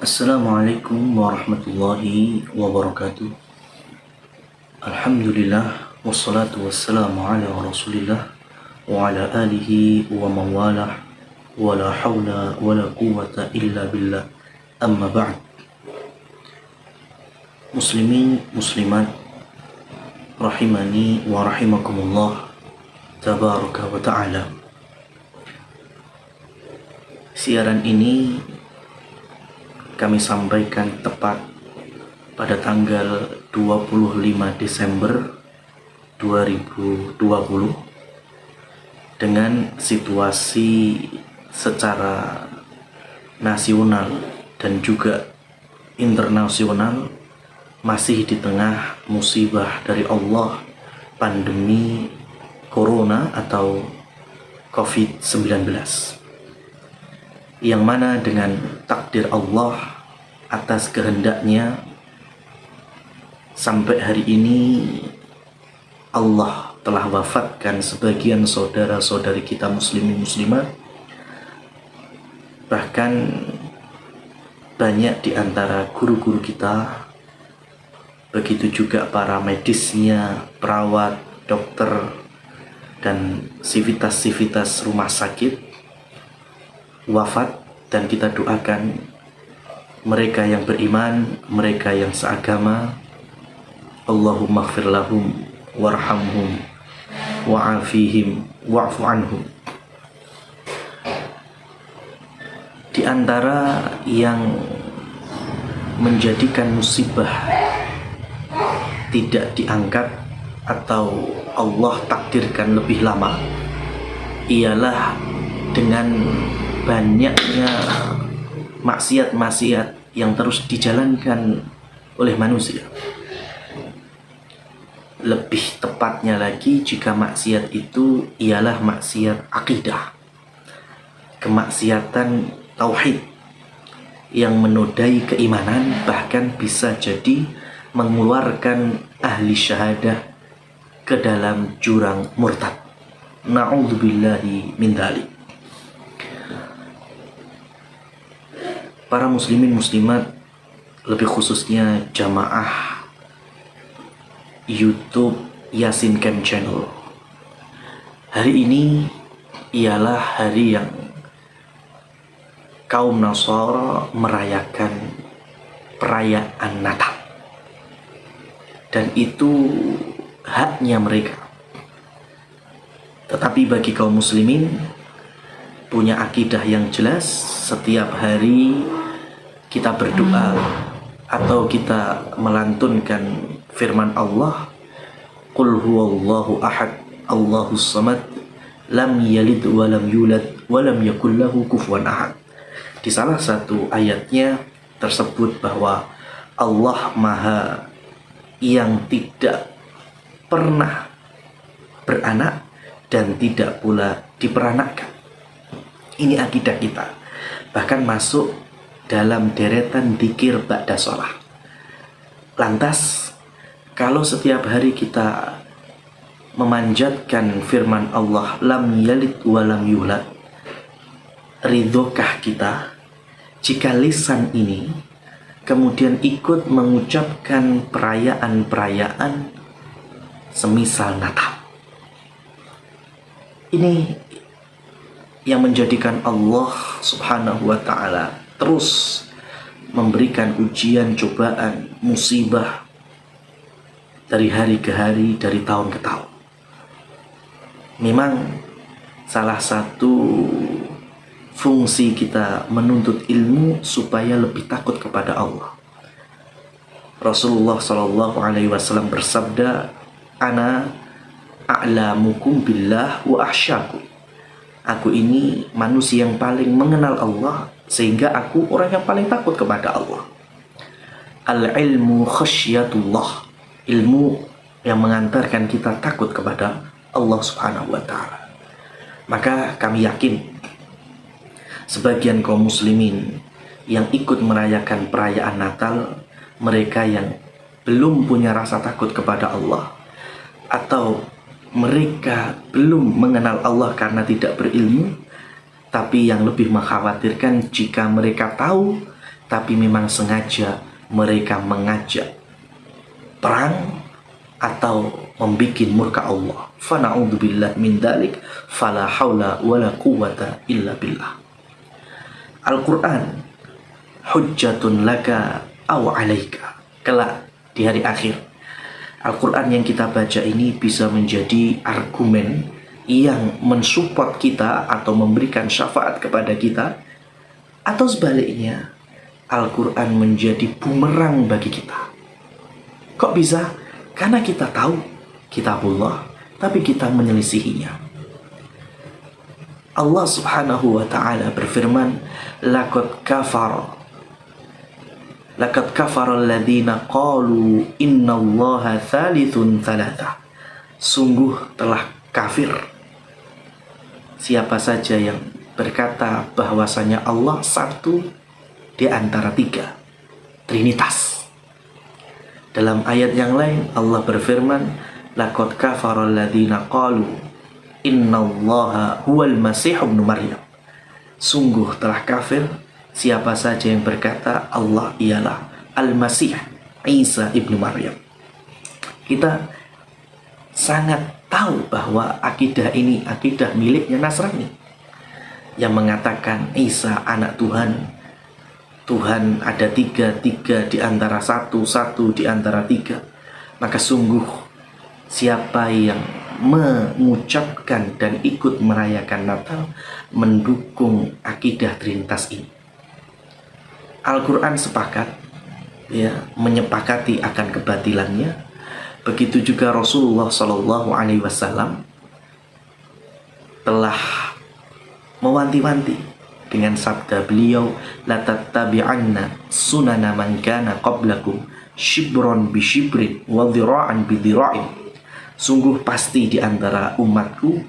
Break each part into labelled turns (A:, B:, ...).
A: Assalamualaikum warahmatullahi wabarakatuh. Alhamdulillah wassalatu wassalamu ala rasulillah wa ala alihi wa mawalah wa la hawla wa la quwwata illa billah, amma ba'd. Muslimin muslimat rahimani wa rahimakumullah tabaraka wa ta'ala. Siaran ini kami sampaikan tepat pada tanggal 25 Desember 2020 dengan situasi secara nasional dan juga internasional masih di tengah musibah dari Allah, pandemi Corona atau COVID-19, yang mana dengan takdir Allah atas kehendaknya sampai hari ini Allah telah wafatkan sebagian saudara-saudari kita muslimin muslimat. Bahkan banyak di antara guru-guru kita, begitu juga para medisnya, perawat, dokter, dan sivitas-sivitas rumah sakit wafat, dan kita doakan mereka yang beriman, mereka yang seagama, Allahumma ighfir lahum warhamhum wa'afihim wa'fu anhum. Di antara yang menjadikan musibah tidak diangkat atau Allah takdirkan lebih lama ialah dengan banyaknya maksiat-maksiat yang terus dijalankan oleh manusia. Lebih tepatnya lagi jika maksiat itu ialah maksiat akidah, kemaksiatan tauhid yang menodai keimanan, bahkan bisa jadi mengeluarkan ahli syahadah ke dalam jurang murtad. Na'udzubillahi min dzalik. Para muslimin muslimat, lebih khususnya jamaah YouTube Yasin Camp Channel, hari ini ialah hari yang kaum Nasara merayakan perayaan Natal, dan itu haknya mereka. Tetapi bagi kaum muslimin punya akidah yang jelas, setiap hari kita berdoa atau kita melantunkan firman Allah, Qul huwallahu ahad, Allahus samad, lam yalid wa lam yulad wa lam yakul lahu kufuwan ahad. Di salah satu ayatnya tersebut bahwa Allah Maha yang tidak pernah beranak dan tidak pula diperanakkan. Ini akidah kita, bahkan masuk dalam deretan dzikir ba'da shalah. Lantas, kalau setiap hari kita memanjatkan firman Allah, lam yalid wa lam yulad, ridhokah kita jika lisan ini kemudian ikut mengucapkan perayaan-perayaan semisal Natal? Ini yang menjadikan Allah subhanahu wa ta'ala terus memberikan ujian, cobaan, musibah dari hari ke hari, dari tahun ke tahun. Memang salah satu fungsi kita menuntut ilmu supaya lebih takut kepada Allah. Rasulullah Shallallahu Alaihi Wasallam bersabda, Ana a'lamukum billah wa ahsyakum. Aku ini manusia yang paling mengenal Allah, sehingga aku orang yang paling takut kepada Allah. Al-ilmu khasyatullah, ilmu yang mengantarkan kita takut kepada Allah subhanahu wa ta'ala. Maka kami yakin sebagian kaum muslimin yang ikut merayakan perayaan Natal, mereka yang belum punya rasa takut kepada Allah, atau mereka belum mengenal Allah karena tidak berilmu, tapi yang lebih mengkhawatirkan jika mereka tahu tapi memang sengaja mereka mengajak perang atau membuat murka Allah. Fa na'udzubillah min dzalik, fala haula wala quwwata illa billah. Al-Qur'an hujjatun laka aw 'alaika. Kelak di hari akhir, Al-Qur'an yang kita baca ini bisa menjadi argumen yang mensupport kita atau memberikan syafaat kepada kita, atau sebaliknya Al-Qur'an menjadi bumerang bagi kita. Kok bisa? Karena kita tahu kitabullah, tapi kita menyelisihinya. Allah subhanahu wa ta'ala berfirman, Laqad kafara alladhina qalu innallaha thalithun thalatha. Sungguh telah kafir siapa saja yang berkata bahwasanya Allah satu di antara tiga, Trinitas. Dalam ayat yang lain Allah berfirman, Laqad kafara alladhina qalu innallaha huwal masih ibnu Maryam. Sungguh telah kafir siapa saja yang berkata Allah ialah Al-Masih Isa ibnu Maryam. Kita sangat tahu bahwa akidah ini akidah miliknya Nasrani yang mengatakan Isa anak Tuhan, Tuhan ada tiga di antara satu di antara tiga. Maka sungguh siapa yang mengucapkan dan ikut merayakan Natal mendukung akidah Trinitas ini. Al-Quran sepakat menyepakati akan kebatilannya. Begitu juga Rasulullah SAW telah mewanti-wanti dengan sabda beliau, la tattabi'anna sunana man kana qablakum shibron bi shibrin wa dhira'an bi dhira'in. Sungguh pasti di antara umatku,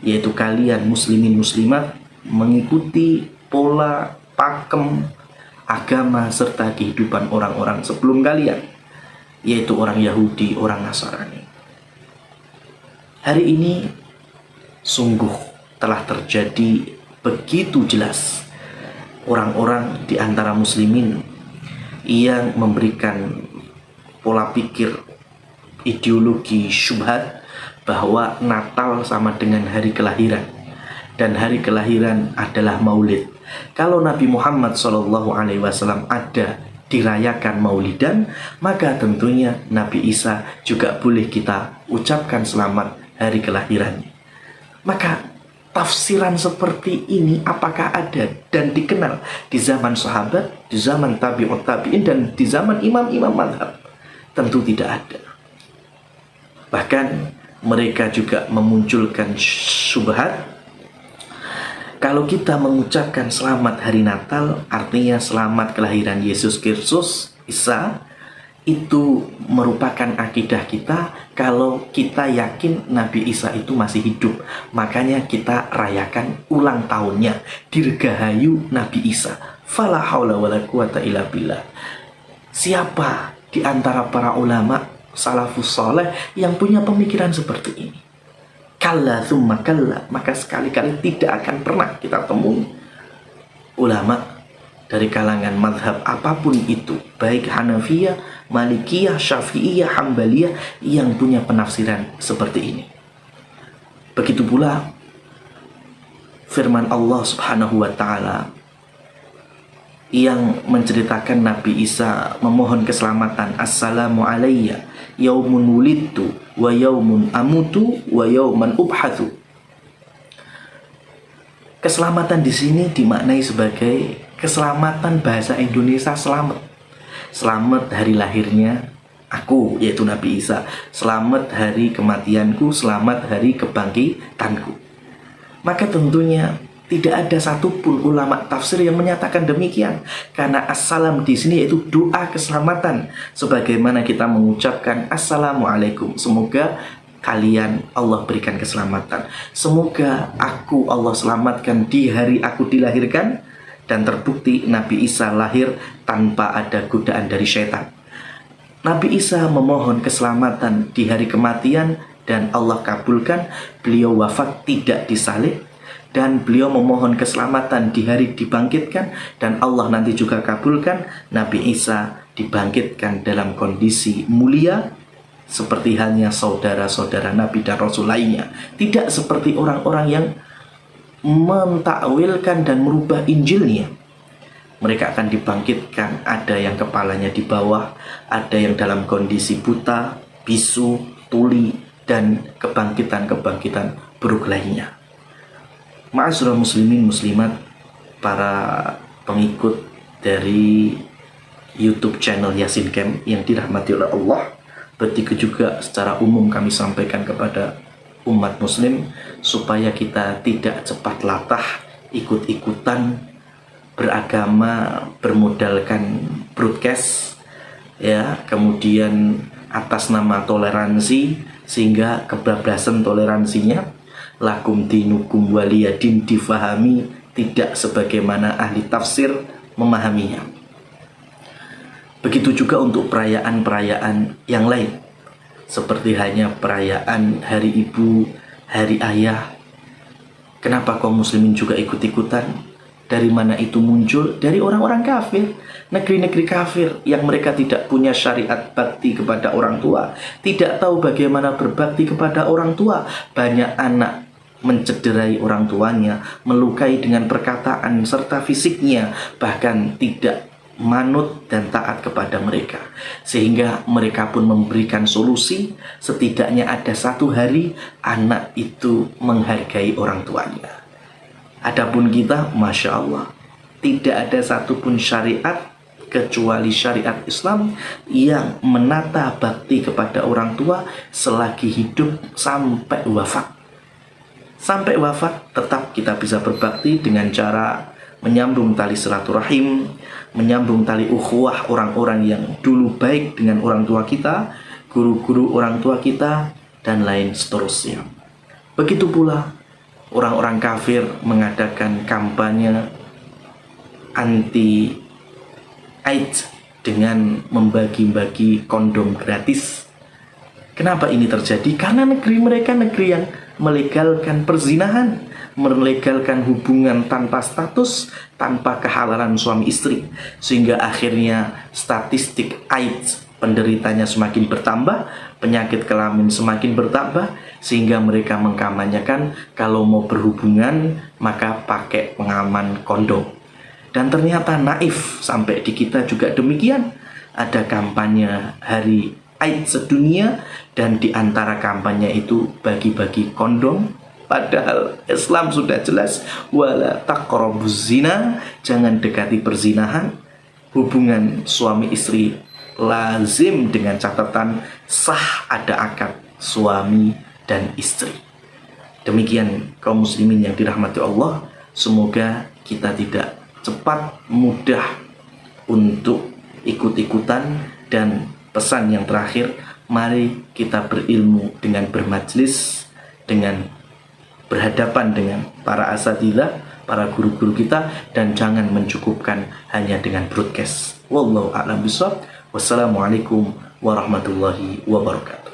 A: yaitu kalian muslimin muslimat, mengikuti pola pakem agama serta kehidupan orang-orang sebelum kalian, yaitu orang Yahudi, orang Nasrani. Hari ini sungguh telah terjadi begitu jelas orang-orang di antara muslimin yang memberikan pola pikir ideologi syubhat bahwa Natal sama dengan hari kelahiran dan hari kelahiran adalah maulid. Kalau Nabi Muhammad SAW ada dirayakan maulidan, maka tentunya Nabi Isa juga boleh kita ucapkan selamat hari kelahirannya. Maka tafsiran seperti ini apakah ada dan dikenal di zaman sahabat, di zaman tabi'ut tabi'in, dan di zaman imam-imam madhab? Tentu tidak ada. Bahkan mereka juga memunculkan syubhat. Kalau kita mengucapkan selamat hari Natal, artinya selamat kelahiran Yesus Kristus, Isa, itu merupakan akidah kita. Kalau kita yakin Nabi Isa itu masih hidup, makanya kita rayakan ulang tahunnya, dirgahayu Nabi Isa. Fala haula wala quwata illa billah. Siapa di antara para ulama salafus saleh yang punya pemikiran seperti ini? Kalla thumma kalla. Maka sekali-kali tidak akan pernah kita temui ulama dari kalangan madhab apapun itu, baik Hanafiyah, Malikiyah, Syafi'iyah, Hambaliyah, yang punya penafsiran seperti ini. Begitu pula firman Allah Subhanahu wa ta'ala yang menceritakan Nabi Isa memohon keselamatan, Assalamu alayya yaumun wulidtu wa yaumun amutu wa yauman ubhathu. Keselamatan di sini dimaknai sebagai keselamatan bahasa Indonesia, selamat. Selamat hari lahirnya aku, yaitu Nabi Isa. Selamat hari kematianku, selamat hari kebangkitanku. Maka tentunya tidak ada satupun ulama tafsir yang menyatakan demikian, karena assalam di sini yaitu doa keselamatan, sebagaimana kita mengucapkan assalamualaikum, semoga kalian Allah berikan keselamatan, semoga aku Allah selamatkan di hari aku dilahirkan. Dan terbukti Nabi Isa lahir tanpa ada godaan dari syaitan. Nabi Isa memohon keselamatan di hari kematian dan Allah kabulkan. Beliau wafat tidak disalib dan beliau memohon keselamatan di hari dibangkitkan, dan Allah nanti juga kabulkan. Nabi Isa dibangkitkan dalam kondisi mulia seperti halnya saudara-saudara Nabi dan Rasul lainnya. Tidak seperti orang-orang yang mentakwilkan dan merubah Injilnya. Mereka akan dibangkitkan, ada yang kepalanya di bawah, ada yang dalam kondisi buta, bisu, tuli, dan kebangkitan-kebangkitan buruk lainnya. Ma'asyiral muslimin muslimat, para pengikut dari YouTube channel Yasin Camp yang dirahmati oleh Allah, begitu juga secara umum kami sampaikan kepada umat muslim supaya kita tidak cepat latah ikut-ikutan beragama bermodalkan broadcast, ya, kemudian atas nama toleransi sehingga kebablasan toleransinya, lakum dinukum waliyadin difahami tidak sebagaimana ahli tafsir memahaminya. Begitu juga untuk perayaan-perayaan yang lain, seperti hanya perayaan hari ibu, hari ayah. Kenapa kaum muslimin juga ikut-ikutan? Dari mana itu muncul? Dari orang-orang kafir, negeri-negeri kafir yang mereka tidak punya syariat bakti kepada orang tua, tidak tahu bagaimana berbakti kepada orang tua. Banyak anak mencederai orang tuanya, melukai dengan perkataan serta fisiknya, bahkan tidak manut dan taat kepada mereka, sehingga mereka pun memberikan solusi. Setidaknya ada satu hari anak itu menghargai orang tuanya. Adapun kita, Masya Allah, tidak ada satupun syariat kecuali syariat Islam yang menata bakti kepada orang tua selagi hidup sampai wafat. Sampai wafat tetap kita bisa berbakti dengan cara menyambung tali silaturahim, menyambung tali ukhuwah orang-orang yang dulu baik dengan orang tua kita, guru-guru orang tua kita, dan lain seterusnya. Begitu pula orang-orang kafir mengadakan kampanye anti AIDS dengan membagi-bagi kondom gratis. Kenapa ini terjadi? Karena negeri mereka negeri yang melegalkan perzinahan, melegalkan hubungan tanpa status, tanpa kehalalan suami istri, sehingga akhirnya statistik AIDS penderitanya semakin bertambah, penyakit kelamin semakin bertambah, sehingga mereka mengkampanyekan kalau mau berhubungan maka pakai pengaman kondom. Dan ternyata naif, sampai di kita juga demikian. Ada kampanye hari AIDS sedunia, dan di antara kampanye itu bagi-bagi kondom. Padahal Islam sudah jelas, wala taqrabuz zina, jangan dekati perzinahan. Hubungan suami istri lazim dengan catatan sah ada akad suami dan istri. Demikian kaum muslimin yang dirahmati Allah, semoga kita tidak cepat mudah untuk ikut-ikutan. Dan pesan yang terakhir, mari kita berilmu dengan bermajlis, dengan berhadapan dengan para asatidzah, para guru-guru kita, dan jangan mencukupkan hanya dengan broadcast. Wallahu a'lam bishawab. Wassalamualaikum warahmatullahi wabarakatuh.